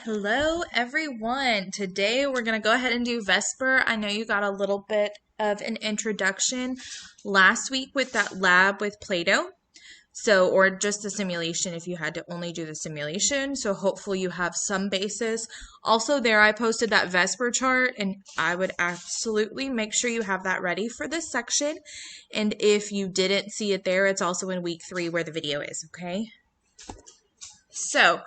Hello, everyone. Today we're going to go ahead and do Vesper. I know you got a little bit of an introduction last week with that lab with Play-Doh. Or just a simulation if you had to only do the simulation. So hopefully you have some basis. Also there I posted that Vesper chart and I would absolutely make sure you have that ready for this section. And if you didn't see it there, it's also in week 3 where the video is, okay? So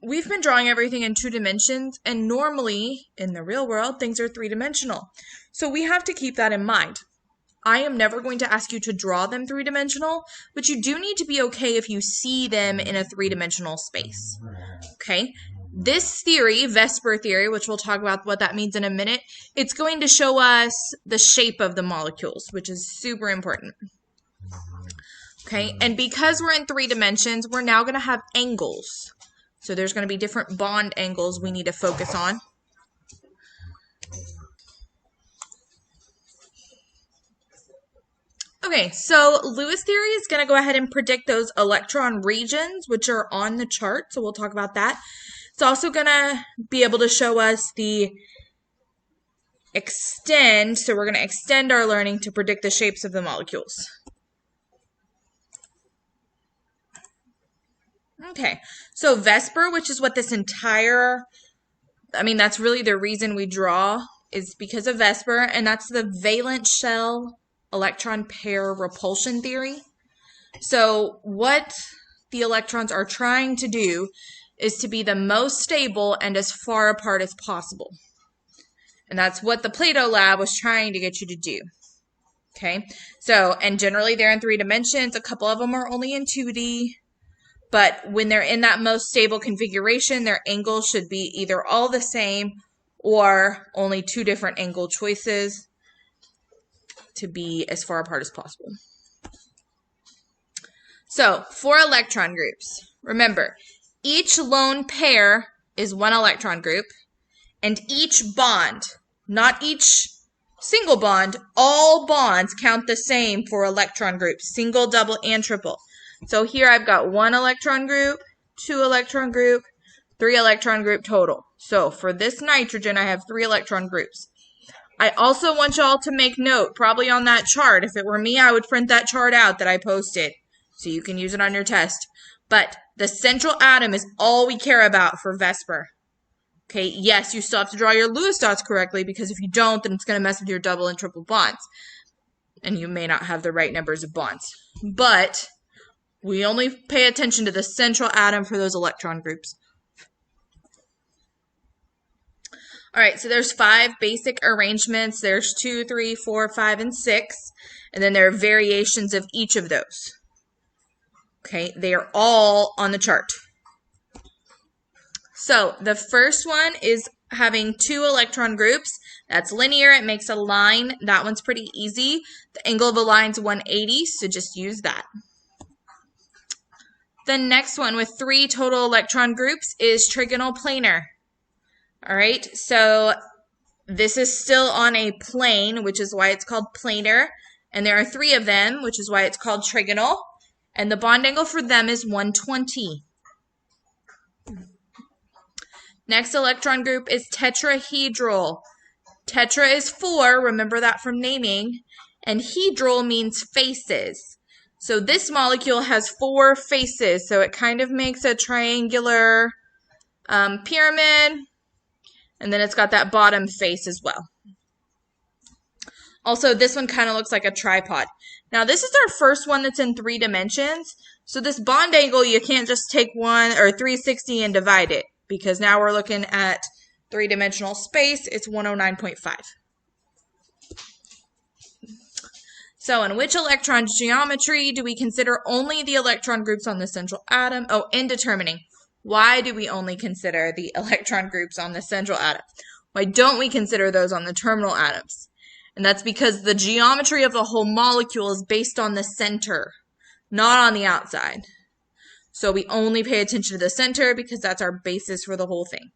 we've been drawing everything in 2 dimensions, and normally in the real world, things are 3-dimensional. So we have to keep that in mind. I am never going to ask you to draw them 3-dimensional, but you do need to be okay if you see them in a 3-dimensional space. Okay? This theory, Vesper theory, which we'll talk about what that means in a minute, it's going to show us the shape of the molecules, which is super important. Okay? And because we're in 3 dimensions, we're now going to have angles. So there's going to be different bond angles we need to focus on. Okay, so Lewis theory is going to go ahead and predict those electron regions, which are on the chart. So we'll talk about that. It's also going to be able to show us the extend. So we're going to extend our learning to predict the shapes of the molecules. Okay, so Vesper, which is what this entire, that's really the reason we draw, is because of Vesper, and that's the valence shell electron pair repulsion theory. So what the electrons are trying to do is to be the most stable and as far apart as possible. And that's what the Play-Doh lab was trying to get you to do. Okay, so, and generally they're in 3 dimensions. A couple of them are only in 2D. But when they're in that most stable configuration, their angles should be either all the same or only 2 different angle choices to be as far apart as possible. So, for electron groups, remember, each lone pair is 1 electron group, and each bond, not each single bond, all bonds count the same for electron groups, single, double, and triple. So here I've got 1 electron group, 2 electron group, 3 electron group total. So for this nitrogen, I have 3 electron groups. I also want y'all to make note, probably on that chart. If it were me, I would print that chart out that I posted so you can use it on your test. But the central atom is all we care about for Vesper. Okay, yes, you still have to draw your Lewis dots correctly, because if you don't, then it's going to mess with your double and triple bonds. And you may not have the right numbers of bonds. But we only pay attention to the central atom for those electron groups. All right, so there's 5 basic arrangements. There's 2, 3, 4, 5, and 6. And then there are variations of each of those. Okay, they are all on the chart. So the first one is having 2 electron groups. That's linear. It makes a line. That one's pretty easy. The angle of the line's 180, so just use that. The next one with 3 total electron groups is trigonal planar. All right, so this is still on a plane, which is why it's called planar. And there are 3 of them, which is why it's called trigonal. And the bond angle for them is 120. Next electron group is tetrahedral. Tetra is 4, remember that from naming. And hedral means faces. So this molecule has 4 faces, so it kind of makes a triangular pyramid, and then it's got that bottom face as well. Also, this one kind of looks like a tripod. Now, this is our first one that's in 3 dimensions, so this bond angle, you can't just take 360 and divide it, because now we're looking at 3-dimensional space. It's 109.5. So in which electron geometry do we consider only the electron groups on the central atom? Oh, in determining. Why do we only consider the electron groups on the central atom? Why don't we consider those on the terminal atoms? And that's because the geometry of the whole molecule is based on the center, not on the outside. So we only pay attention to the center because that's our basis for the whole thing.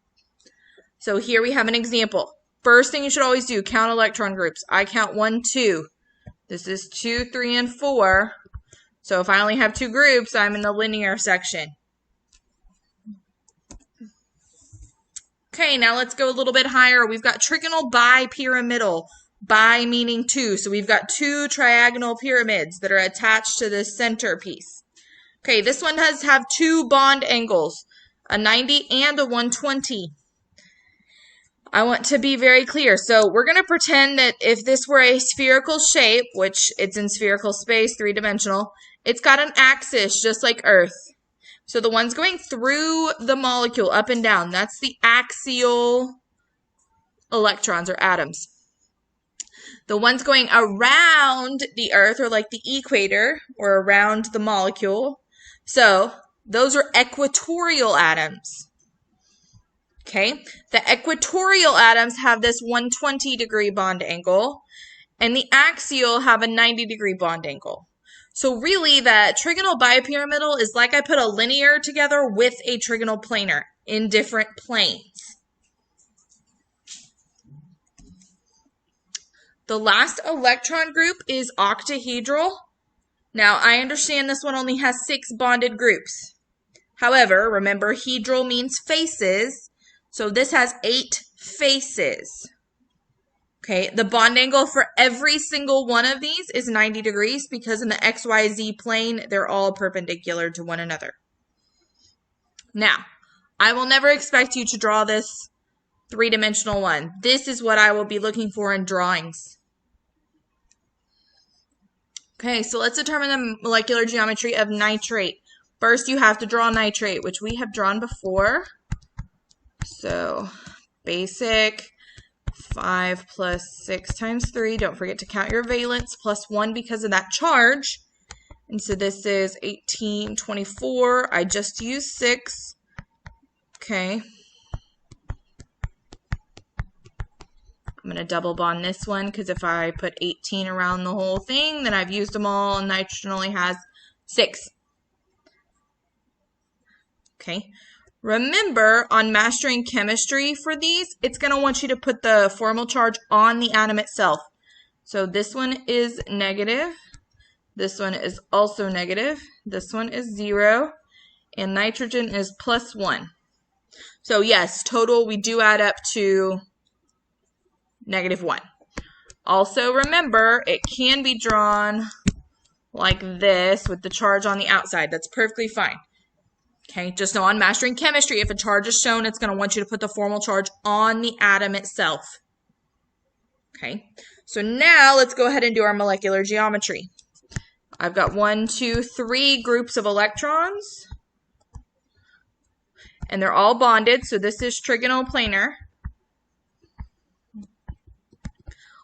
So here we have an example. First thing you should always do, count electron groups. I count 1, 2. This is 2, 3, and 4. So if I only have 2 groups, I'm in the linear section. Okay, now let's go a little bit higher. We've got trigonal bipyramidal. Bi meaning two. So we've got two triagonal pyramids that are attached to this centerpiece. Okay, this one does have two bond angles, a 90 and a 120. I want to be very clear. So we're going to pretend that if this were a spherical shape, which it's in spherical space, three-dimensional, it's got an axis just like Earth. So the ones going through the molecule up and down, that's the axial electrons or atoms. The ones going around the Earth or like the equator or around the molecule, so those are equatorial atoms. Okay, the equatorial atoms have this 120-degree bond angle, and the axial have a 90-degree bond angle. So really, that trigonal bipyramidal is like I put a linear together with a trigonal planar in different planes. The last electron group is octahedral. Now, I understand this one only has 6 bonded groups. However, remember, hedral means faces, so this has 8 faces. Okay, the bond angle for every single one of these is 90 degrees because in the XYZ plane, they're all perpendicular to one another. Now, I will never expect you to draw this three-dimensional one. This is what I will be looking for in drawings. Okay, so let's determine the molecular geometry of nitrate. First, you have to draw nitrate, which we have drawn before. So, basic 5 plus 6 times 3. Don't forget to count your valence, plus 1 because of that charge. And so this is 18, 24. I just used 6. Okay. I'm going to double bond this one because if I put 18 around the whole thing, then I've used them all, and nitrogen only has 6. Okay. Remember, on mastering chemistry for these, it's going to want you to put the formal charge on the atom itself. So this one is negative. This one is also negative. This one is 0. And nitrogen is plus 1. So yes, total we do add up to -1. Also remember, it can be drawn like this with the charge on the outside. That's perfectly fine. Okay, just know on mastering chemistry, if a charge is shown, it's going to want you to put the formal charge on the atom itself. Okay, so now let's go ahead and do our molecular geometry. I've got 1, 2, 3 groups of electrons, and they're all bonded, so this is trigonal planar.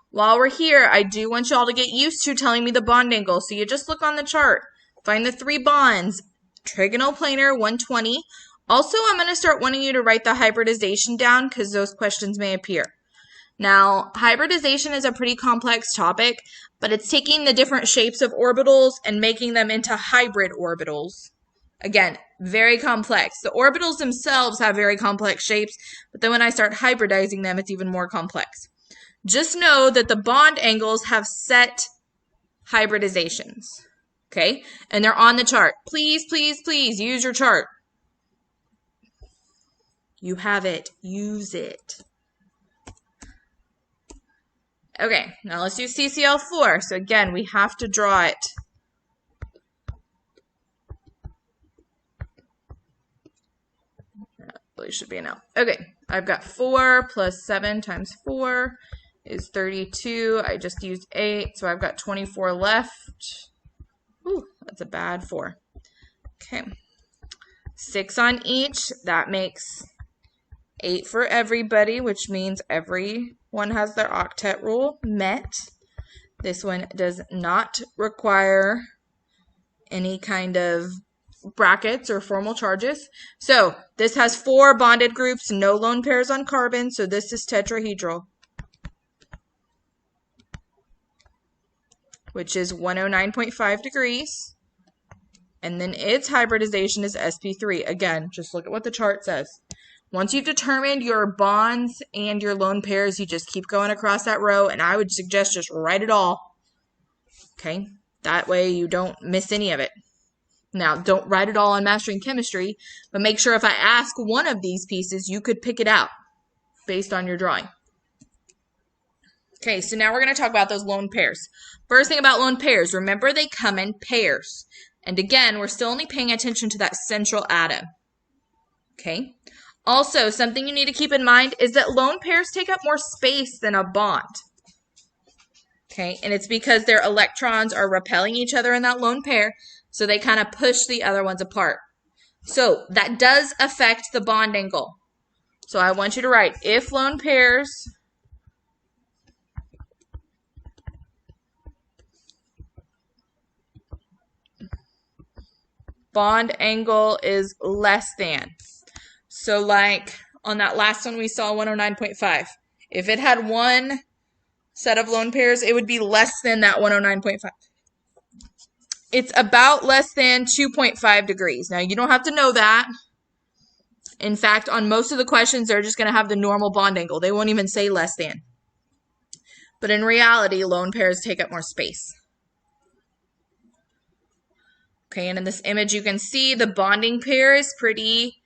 While we're here, I do want y'all to get used to telling me the bond angle, so you just look on the chart, find the 3 bonds. Trigonal planar, 120. Also, I'm going to start wanting you to write the hybridization down because those questions may appear. Now, hybridization is a pretty complex topic, but it's taking the different shapes of orbitals and making them into hybrid orbitals. Again, very complex. The orbitals themselves have very complex shapes, but then when I start hybridizing them, it's even more complex. Just know that the bond angles have set hybridizations. Okay, and they're on the chart. Please, please, please use your chart. You have it. Use it. Okay, now let's do CCl4. So again, we have to draw it. That really should be an L. Okay, I've got 4 plus 7 times 4 is 32. I just used 8, so I've got 24 left. Ooh, that's a bad 4. Okay. 6 on each. That makes 8 for everybody, which means everyone has their octet rule met. This one does not require any kind of brackets or formal charges. So this has 4 bonded groups, no lone pairs on carbon, so this is tetrahedral, which is 109.5 degrees. And then its hybridization is sp3. Again, just look at what the chart says. Once you've determined your bonds and your lone pairs, you just keep going across that row, and I would suggest just write it all. Okay? That way you don't miss any of it. Now, don't write it all on mastering chemistry, but make sure if I ask one of these pieces, you could pick it out. based on your drawing. Okay, so now we're going to talk about those lone pairs. First thing about lone pairs, remember they come in pairs. And again, we're still only paying attention to that central atom. Okay. Also, something you need to keep in mind is that lone pairs take up more space than a bond. Okay, and it's because their electrons are repelling each other in that lone pair, so they kind of push the other ones apart. So that does affect the bond angle. So I want you to write, if lone pairs bond angle is less than. So like on that last one we saw 109.5. If it had one set of lone pairs, it would be less than that 109.5. It's about less than 2.5 degrees. Now you don't have to know that. In fact, on most of the questions, they're just going to have the normal bond angle. They won't even say less than. But in reality, lone pairs take up more space. Okay, and in this image, you can see the bonding pair is pretty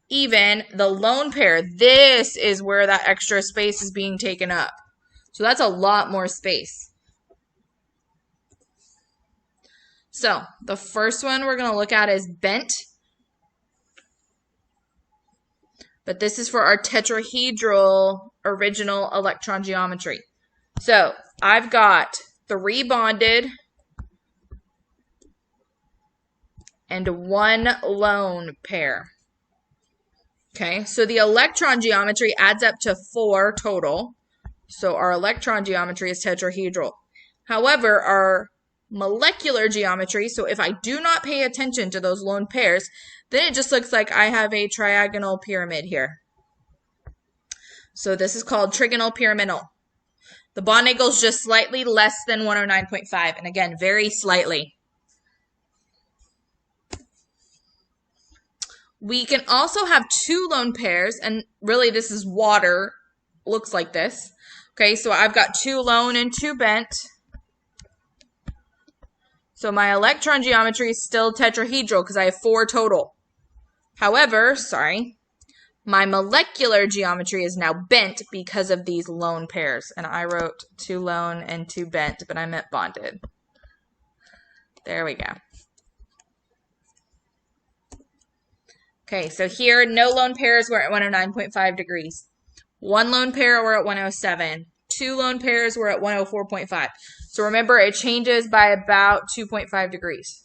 even. The lone pair, this is where that extra space is being taken up. So that's a lot more space. So the first one we're going to look at is bent. But this is for our tetrahedral original electron geometry. So I've got 3 bonded and 1 lone pair. Okay, so the electron geometry adds up to 4 total. So our electron geometry is tetrahedral. However, our molecular geometry, so if I do not pay attention to those lone pairs, then it just looks like I have a trigonal pyramid here. So this is called trigonal pyramidal. The bond angle is just slightly less than 109.5, and again, very slightly. We can also have 2 lone pairs, and really this is water, looks like this. Okay, so I've got 2 lone and 2 bent. So my electron geometry is still tetrahedral because I have 4 total. However, my molecular geometry is now bent because of these lone pairs. And I wrote 2 lone and 2 bent, but I meant bonded. There we go. Okay, so here, no lone pairs were at 109.5 degrees. 1 lone pair were at 107. 2 lone pairs were at 104.5. So remember, it changes by about 2.5 degrees.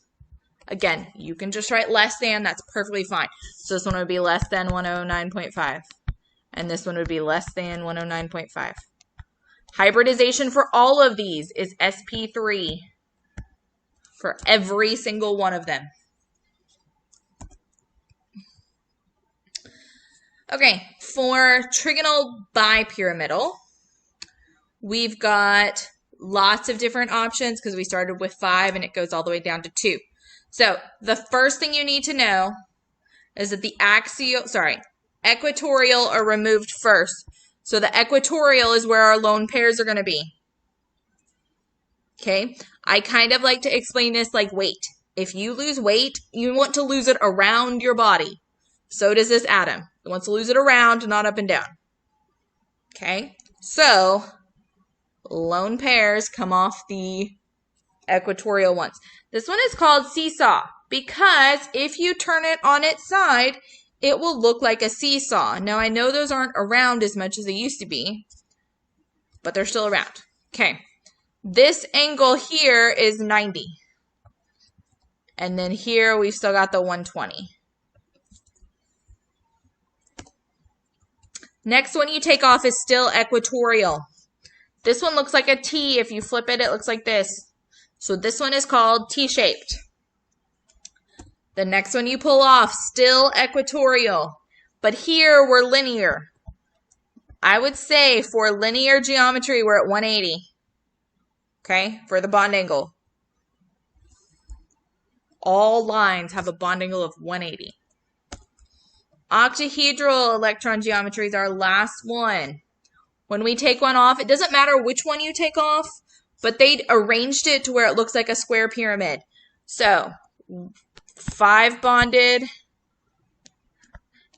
Again, you can just write less than. That's perfectly fine. So this one would be less than 109.5. And this one would be less than 109.5. Hybridization for all of these is sp3 for every single one of them. Okay, for trigonal bipyramidal, we've got lots of different options because we started with 5 and it goes all the way down to 2. So the first thing you need to know is that the equatorial are removed first. So the equatorial is where our lone pairs are going to be. Okay, I kind of like to explain this like weight. If you lose weight, you want to lose it around your body. So does this atom. It wants to lose it around, not up and down. Okay, so lone pairs come off the equatorial ones. This one is called seesaw because if you turn it on its side, it will look like a seesaw. Now, I know those aren't around as much as they used to be, but they're still around. Okay, this angle here is 90. And then here we've still got the 120. Next one you take off is still equatorial. This one looks like a T. If you flip it, it looks like this. So this one is called T-shaped. The next one you pull off, still equatorial. But here we're linear. I would say for linear geometry, we're at 180. Okay, for the bond angle. All lines have a bond angle of 180. Octahedral electron geometry is our last one. When we take one off, it doesn't matter which one you take off, but they arranged it to where it looks like a square pyramid. So 5 bonded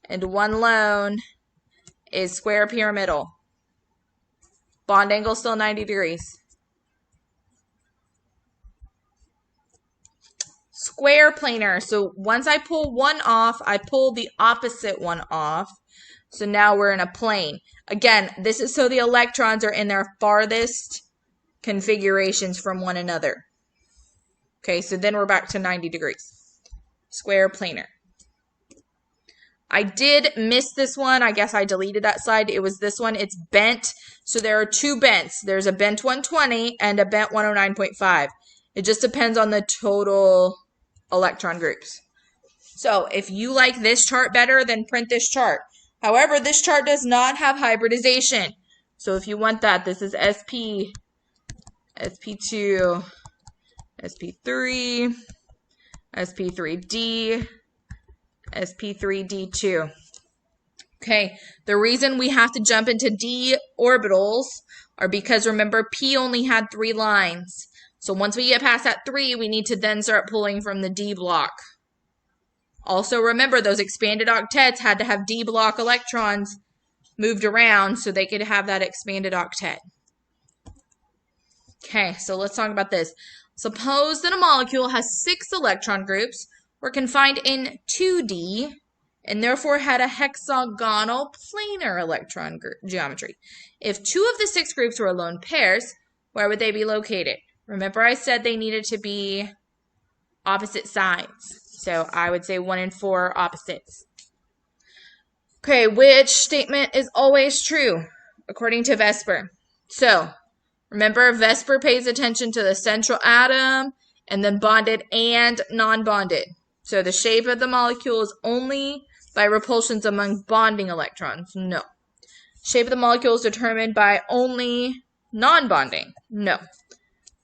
and 1 lone is square pyramidal. Bond angle still 90 degrees. Square planar. So once I pull one off, I pull the opposite one off. So now we're in a plane. Again, this is so the electrons are in their farthest configurations from one another. Okay, so then we're back to 90 degrees. Square planar. I did miss this one. I guess I deleted that slide. It was this one. It's bent. So there are two bents. There's a bent 120 and a bent 109.5. It just depends on the total electron groups. So if you like this chart better, then print this chart. However, this chart does not have hybridization. So if you want that, this is SP, SP2, SP3, SP3D, SP3D2. Okay, the reason we have to jump into D orbitals are because, remember, P only had 3 lines. So once we get past that 3, we need to then start pulling from the D block. Also, remember, those expanded octets had to have D block electrons moved around so they could have that expanded octet. Okay, so let's talk about this. Suppose that a molecule has 6 electron groups, were confined in 2D, and therefore had a hexagonal planar electron geometry. If 2 of the 6 groups were lone pairs, where would they be located? Remember I said they needed to be opposite sides. So I would say 1 and 4 opposites. Okay, which statement is always true according to Vesper? So remember, Vesper pays attention to the central atom and then bonded and non-bonded. So the shape of the molecule is only by repulsions among bonding electrons. No. Shape of the molecule is determined by only non-bonding. No.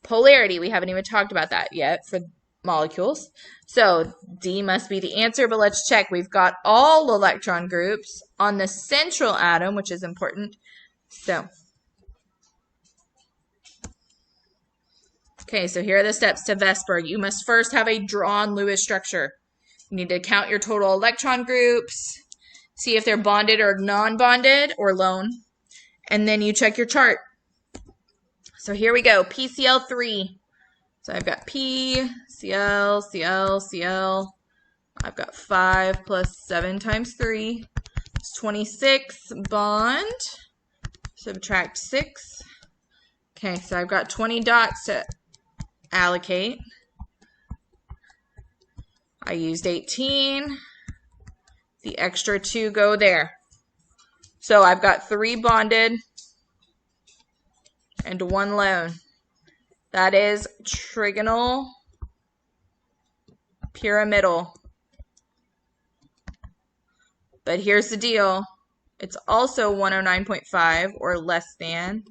Polarity, we haven't even talked about that yet for molecules. So D must be the answer, but let's check. We've got all electron groups on the central atom, which is important. So, okay, so here are the steps to Vesper. You must first have a drawn Lewis structure. You need to count your total electron groups, see if they're bonded or non-bonded or lone, and then you check your chart. So here we go, PCl3. So I've got P, Cl, Cl, Cl. I've got 5 plus 7 times 3. It's 26 bond. Subtract 6. Okay, so I've got 20 dots to allocate. I used 18. The extra 2 go there. So I've got 3 bonded and 1 lone. That is trigonal pyramidal. But here's the deal. It's also 109.5 or less than,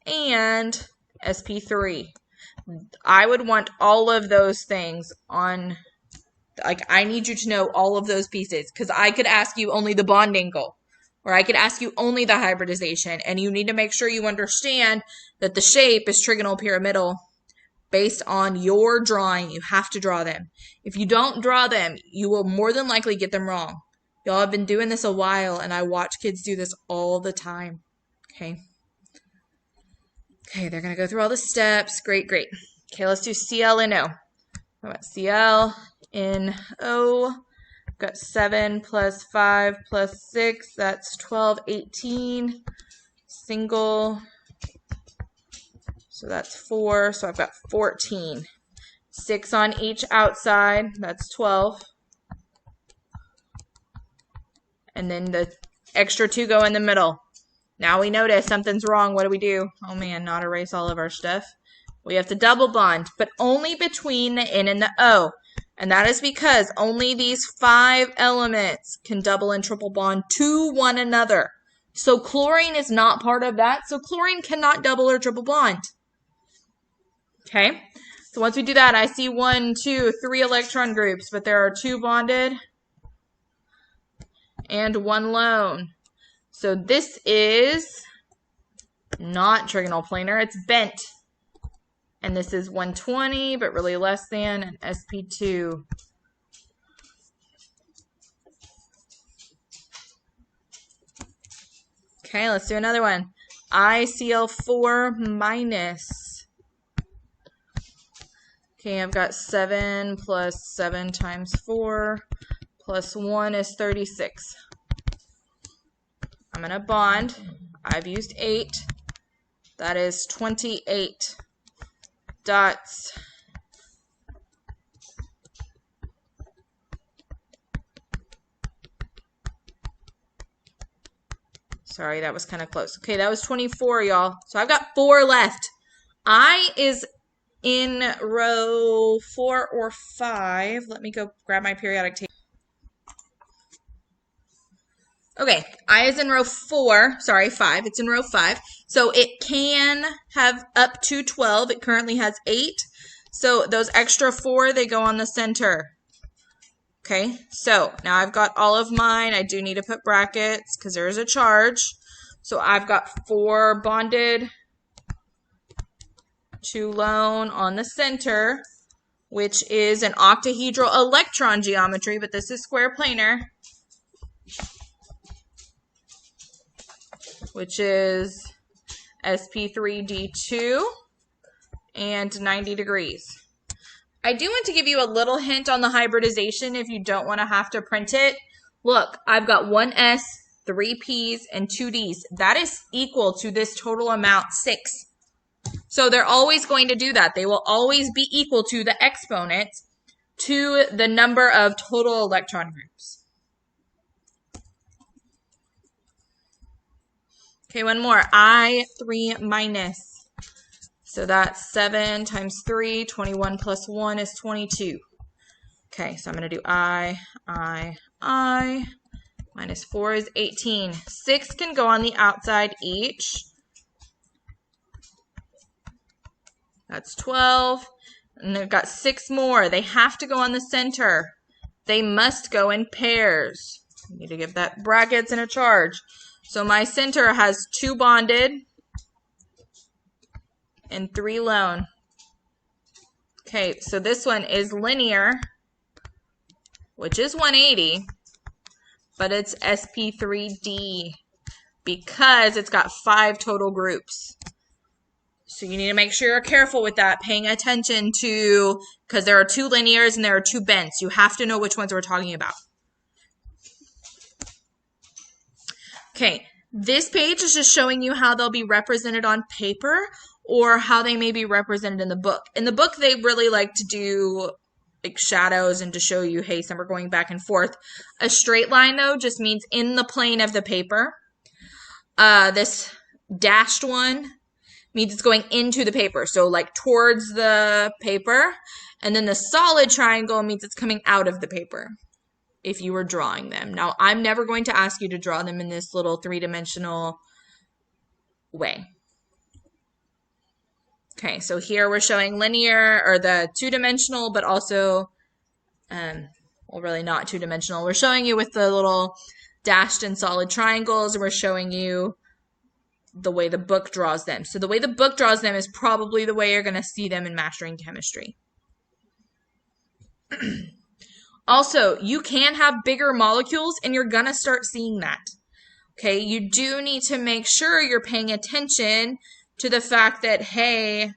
and sp3. I would want all of those things on, like, I need you to know all of those pieces, because I could ask you only the bond angle, or I could ask you only the hybridization, and you need to make sure you understand that the shape is trigonal pyramidal based on your drawing. You have to draw them. If you don't draw them, you will more than likely get them wrong. Y'all have been doing this a while, and I watch kids do this all the time. Okay. Okay, they're going to go through all the steps. Great, great. Okay, let's do ClNO. How about ClNO? Got 7 plus 5 plus 6. That's 12, 18. Single. So that's 4. So I've got 14. 6 on each outside. That's 12. And then the extra 2 go in the middle. Now we notice something's wrong. What do? Oh man, not erase all of our stuff. We have to double bond, but only between the N and the O. And that is because only these 5 elements can double and triple bond to one another. So chlorine is not part of that. So chlorine cannot double or triple bond. Okay. So once we do that, I see 1, 2, 3 electron groups, but there are 2 bonded and 1 lone. So this is not trigonal planar, it's bent. And this is 120, but really less than an sp2. Okay, let's do another one. ICl4 minus. Okay, I've got 7 plus 7 times 4 plus 1 is 36. I'm going to bond. I've used 8. That is 28 dots. Sorry, that was kind of close. Okay, that was 24, y'all. So I've got 4 left. I is in row 4 or 5. Let me go grab my periodic table. Okay, I is in row 4. Sorry, 5. It's in row 5. So it can have up to 12. It currently has 8. So those extra 4, they go on the center. Okay, so now I've got all of mine. I do need to put brackets because there is a charge. So I've got 4 bonded to lone on the center, which is an octahedral electron geometry, but this is square planar, which is sp3d2 and 90 degrees. I do want to give you a little hint on the hybridization if you don't want to have to print it. Look, I've got 1 S, 3 P's, and 2 D's. That is equal to this total amount, 6. So they're always going to do that. They will always be equal to the exponent to the number of total electron groups. Okay, one more. I3 minus. So that's 7 times 3, 21 plus 1 is 22. Okay, so I'm going to do I, minus 4 is 18. 6 can go on the outside each. That's 12. And I've got 6 more. They have to go on the center. They must go in pairs. I need to give that brackets and a charge. So my center has 2 bonded and 3 lone. Okay, so this one is linear, which is 180, but it's sp3d because it's got 5 total groups. So you need to make sure you're careful with that, paying attention to, because there are 2 linears and there are 2 bents. You have to know which ones we're talking about. Okay, this page is just showing you how they'll be represented on paper or how they may be represented in the book. In the book, they really like to do like shadows and to show you, hey, some are going back and forth. A straight line, though, just means in the plane of the paper. This dashed one means it's going into the paper, so like towards the paper. And then the solid triangle means it's coming out of the paper if you were drawing them. Now, I'm never going to ask you to draw them in this little 3-dimensional way. Okay, so here we're showing linear, or the 2-dimensional, but also, well, really not 2-dimensional. We're showing you with the little dashed and solid triangles, and we're showing you the way the book draws them. So the way the book draws them is probably the way you're going to see them in Mastering Chemistry. Also, you can have bigger molecules, and you're going to start seeing that. Okay, you do need to make sure you're paying attention to the fact that, hey,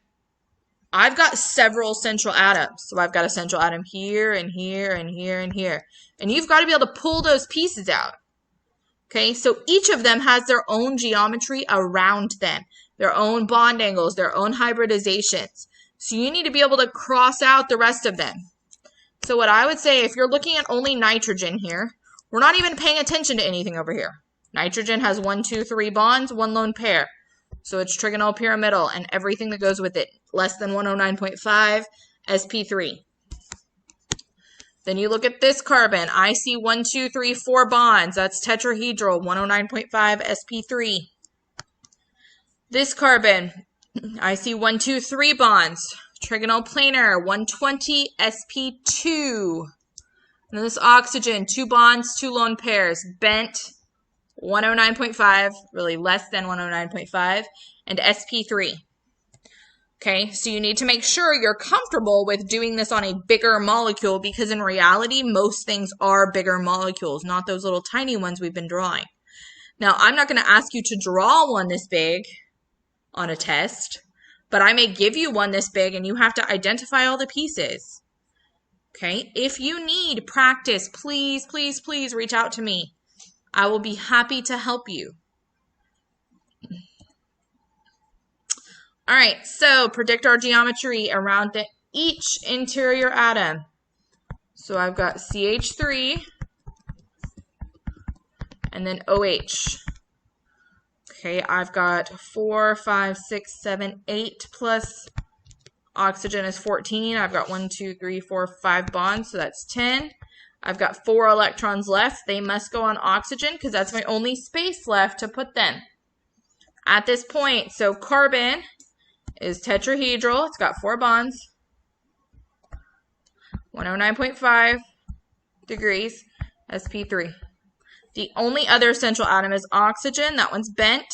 I've got several central atoms. So I've got a central atom here and here and here and here. And you've got to be able to pull those pieces out. Okay, so each of them has their own geometry around them, their own bond angles, their own hybridizations. So you need to be able to cross out the rest of them. So what I would say, if you're looking at only nitrogen here, we're not even paying attention to anything over here. Nitrogen has 1, 2, 3 bonds, 1 lone pair. So it's trigonal pyramidal and everything that goes with it. Less than 109.5, sp3. Then you look at this carbon. I see 1, 2, 3, 4 bonds. That's tetrahedral, 109.5, sp3. This carbon, I see 1, 2, 3 bonds. Trigonal planar, 120, sp2. And then this oxygen, 2 bonds, 2 lone pairs. Bent, 109.5, really less than 109.5, and sp3. Okay, so you need to make sure you're comfortable with doing this on a bigger molecule, because in reality, most things are bigger molecules, not those little tiny ones we've been drawing. Now, I'm not going to ask you to draw one this big on a test, but I may give you one this big and you have to identify all the pieces. Okay, if you need practice, please, please, please reach out to me. I will be happy to help you. All right, so predict our geometry around each interior atom. So I've got CH3 and then OH. Okay, I've got 4, 5, 6, 7, 8 plus oxygen is 14. I've got 1, 2, 3, 4, 5 bonds, so that's 10. I've got 4 electrons left. They must go on oxygen because that's my only space left to put them at this point. So carbon is tetrahedral. It's got 4 bonds. 109.5 degrees, sp3. The only other central atom is oxygen. That one's bent.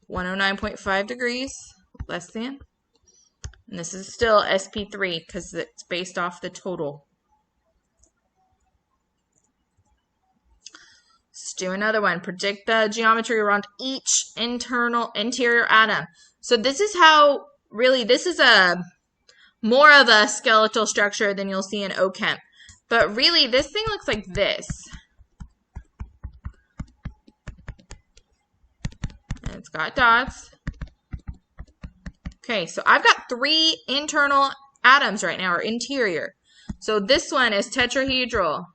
109.5 degrees, less than. And this is still sp3 because it's based off the total. Let's do another one. Predict the geometry around each interior atom. So this is how, really, this is more of a skeletal structure than you'll see in OChem. But really, this thing looks like this. And it's got dots. Okay, so I've got 3 internal atoms right now, or interior. So this one is tetrahedral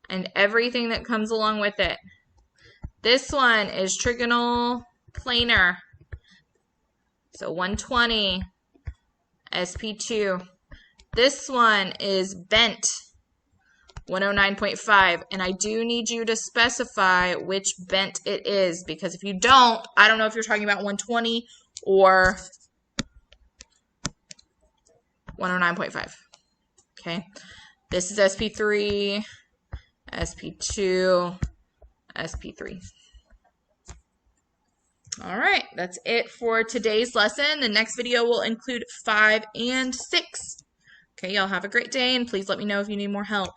and everything that comes along with it. This one is trigonal planar. So 120, sp2. This one is bent, 109.5. And I do need you to specify which bent it is, because if you don't, I don't know if you're talking about 120 or 109.5. Okay, this is sp3, sp2, sp3. All right, that's it for today's lesson. The next video will include 5 and 6. Okay, y'all have a great day, and please let me know if you need more help.